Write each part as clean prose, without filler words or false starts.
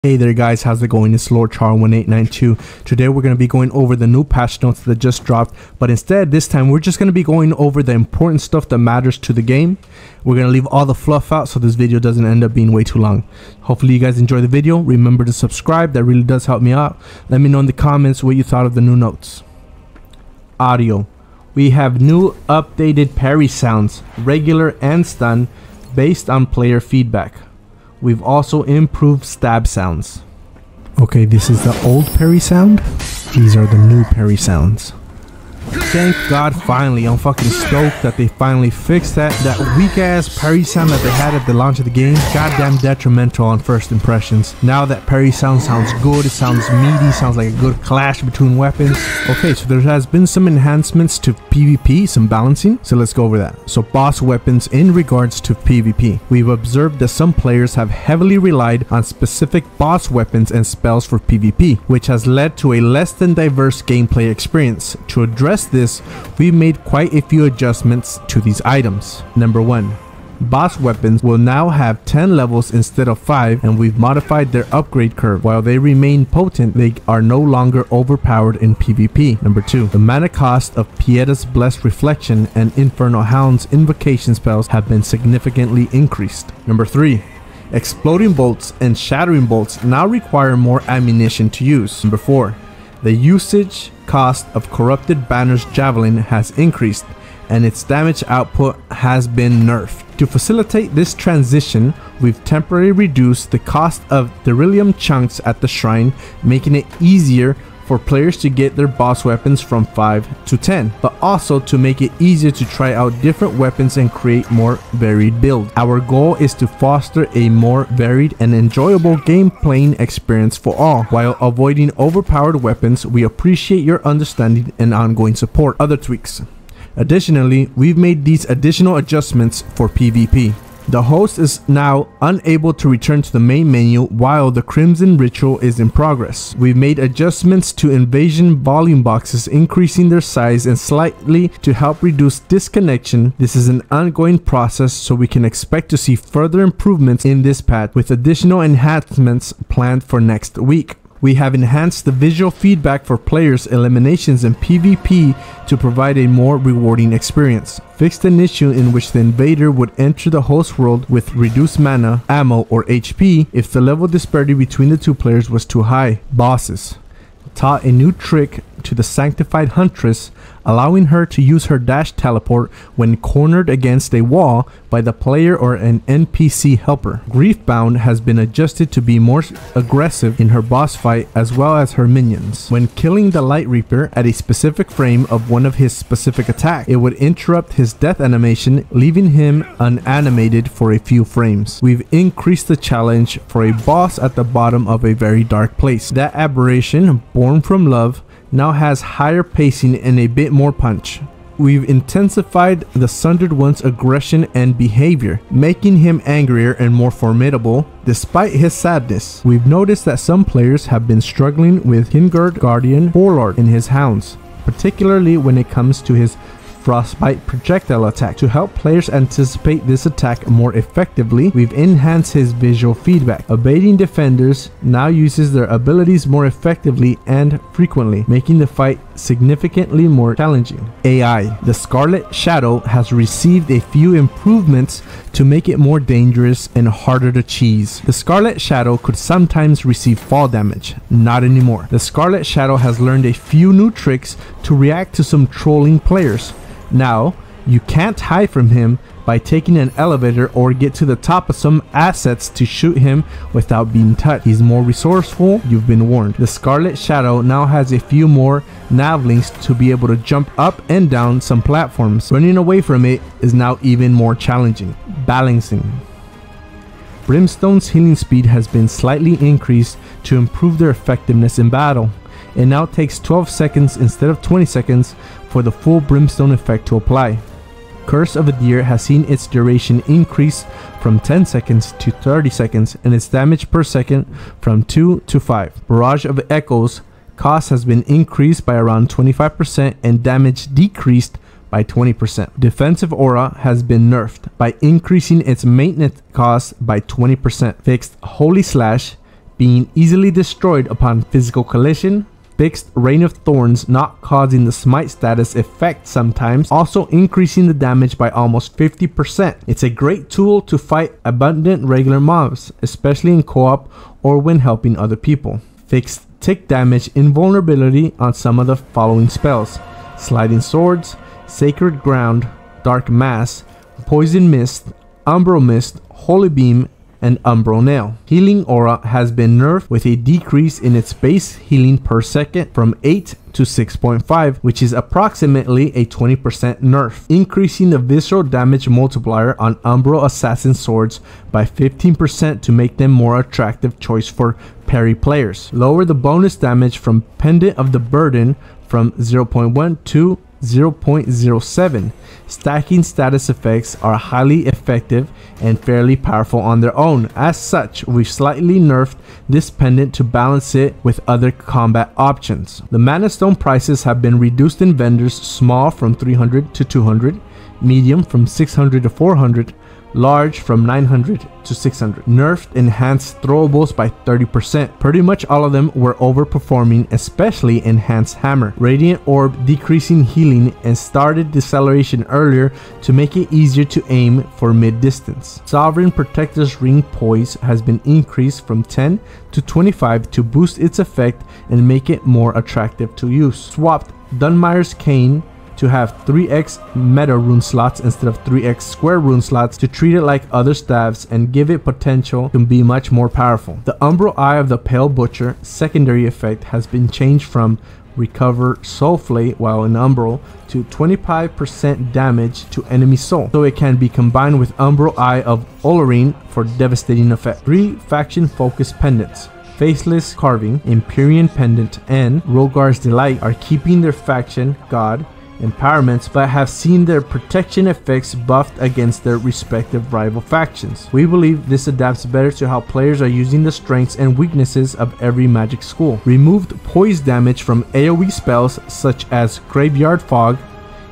Hey there guys, how's it going? It's Lord Char 1892. Today we're going to be going over the new patch notes that just dropped, but instead this time we're just going to be going over the important stuff that matters to the game. We're going to leave all the fluff out so this video doesn't end up being way too long. Hopefully you guys enjoy the video. Remember to subscribe, that really does help me out. Let me know in the comments what you thought of the new notes. Audio. We have new updated parry sounds, regular and stun, based on player feedback. We've also improved stab sounds. Okay, this is the old parry sound. These are the new parry sounds. Thank God, finally. I'm fucking stoked that they finally fixed that weak ass parry sound that they had at the launch of the game. Goddamn detrimental on first impressions. Now that parry sound sounds good, it sounds meaty, sounds like a good clash between weapons. Okay, so there has been some enhancements to PvP, some balancing, so let's go over that. So boss weapons in regards to PvP. We've observed that some players have heavily relied on specific boss weapons and spells for PvP, which has led to a less than diverse gameplay experience. To address this, we've made quite a few adjustments to these items. Number 1. Boss weapons will now have 10 levels instead of 5, and we've modified their upgrade curve. While they remain potent, they are no longer overpowered in PvP. Number 2. The mana cost of Pieda's Blessed Reflection and Infernal Hound's invocation spells have been significantly increased. Number 3. Exploding bolts and shattering bolts now require more ammunition to use. Number 4. The usage cost of Corrupted Banner's Javelin has increased, and its damage output has been nerfed. To facilitate this transition, we've temporarily reduced the cost of Beryllium chunks at the shrine, making it easier for players to get their boss weapons from 5 to 10, but also to make it easier to try out different weapons and create more varied builds. Our goal is to foster a more varied and enjoyable game playing experience for all, while avoiding overpowered weapons. We appreciate your understanding and ongoing support. Other tweaks. Additionally, we've made these additional adjustments for PvP. The host is now unable to return to the main menu while the Crimson Ritual is in progress. We've made adjustments to invasion volume boxes, increasing their size and slightly to help reduce disconnection. This is an ongoing process, so we can expect to see further improvements in this patch, with additional enhancements planned for next week. We have enhanced the visual feedback for players' eliminations in PvP to provide a more rewarding experience. Fixed an issue in which the invader would enter the host world with reduced mana, ammo, or HP if the level disparity between the two players was too high. Bosses. Taught a new trick to the Sanctified Huntress, allowing her to use her dash teleport when cornered against a wall by the player or an NPC helper. Griefbound has been adjusted to be more aggressive in her boss fight as well as her minions. When killing the Light Reaper at a specific frame of one of his specific attacks, it would interrupt his death animation, leaving him unanimated for a few frames. We've increased the challenge for a boss at the bottom of a very dark place. That aberration, Born from Love, now has higher pacing and a bit more punch. We've intensified the Sundered One's aggression and behavior, making him angrier and more formidable despite his sadness. We've noticed that some players have been struggling with Hingard Guardian Warlord in his hounds, particularly when it comes to his Frostbite projectile attack. To help players anticipate this attack more effectively, we've enhanced his visual feedback. Evading defenders now uses their abilities more effectively and frequently, making the fight significantly more challenging. AI. The Scarlet Shadow has received a few improvements to make it more dangerous and harder to cheese. The Scarlet Shadow could sometimes receive fall damage. Not anymore. The Scarlet Shadow has learned a few new tricks to react to some trolling players. Now, you can't hide from him by taking an elevator or get to the top of some assets to shoot him without being touched. He's more resourceful, you've been warned. The Scarlet Shadow now has a few more navlings to be able to jump up and down some platforms. Running away from it is now even more challenging. Balancing. Brimstone's healing speed has been slightly increased to improve their effectiveness in battle. It now takes 12 seconds instead of 20 seconds for the full Brimstone effect to apply. Curse of Adir has seen its duration increase from 10 seconds to 30 seconds and its damage per second from 2 to 5. Barrage of Echoes cost has been increased by around 25% and damage decreased by 20%. Defensive Aura has been nerfed by increasing its maintenance cost by 20%. Fixed Holy Slash, being easily destroyed upon physical collision, fixed Rain of Thorns not causing the smite status effect sometimes, also increasing the damage by almost 50%. It's a great tool to fight abundant regular mobs, especially in co-op or when helping other people. Fixed tick damage invulnerability on some of the following spells: Sliding Swords, Sacred Ground, Dark Mass, Poison Mist, Umbral Mist, Holy Beam, and Umbral Nail. Healing Aura has been nerfed with a decrease in its base healing per second from 8 to 6.5, which is approximately a 20% nerf, increasing the visceral damage multiplier on Umbral Assassin swords by 15% to make them more attractive choice for parry players. Lower the bonus damage from Pendant of the Burden from 0.1 to 0.07. Stacking status effects are highly effective and fairly powerful on their own. As such, we've slightly nerfed this pendant to balance it with other combat options. The Mana Stone prices have been reduced in vendors: small from 300 to 200, medium from 600 to 400, large from 900 to 600. Nerfed enhanced throwables by 30%. Pretty much all of them were overperforming, especially enhanced hammer. Radiant Orb decreasing healing and started deceleration earlier to make it easier to aim for mid distance. Sovereign Protector's Ring poise has been increased from 10 to 25 to boost its effect and make it more attractive to use. Swapped Dunmire's Cane to have 3x meta rune slots instead of 3x square rune slots to treat it like other staves and give it potential to be much more powerful. The Umbral Eye of the Pale Butcher secondary effect has been changed from recover soul flay while in Umbral to 25% damage to enemy soul, so it can be combined with Umbral Eye of Olorine for devastating effect. 3 faction focused pendants: Faceless Carving, Empyrean Pendant, and Rogar's Delight are keeping their faction god empowerments but have seen their protection effects buffed against their respective rival factions. We believe this adapts better to how players are using the strengths and weaknesses of every magic school. Removed poise damage from AoE spells such as Graveyard Fog,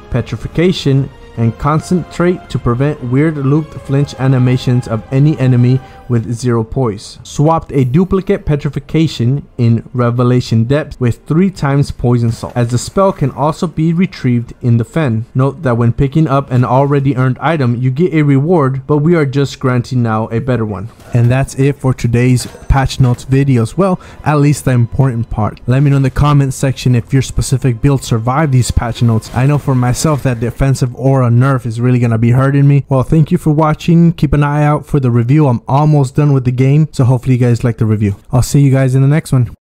Petrification, and Concentrate to prevent weird looped flinch animations of any enemy with 0 poise. Swapped a duplicate Petrification in Revelation Depth with 3 times Poison Salt, as the spell can also be retrieved in the Fen. Note that when picking up an already earned item, you get a reward, but we are just granting now a better one. And that's it for today's patch notes videos. Well, at least the important part. Let me know in the comment section if your specific build survived these patch notes. I know for myself that defensive aura nerf is really gonna be hurting me. Well, thank you for watching. Keep an eye out for the review. I'm almost done with the game, so hopefully you guys like the review. I'll see you guys in the next one.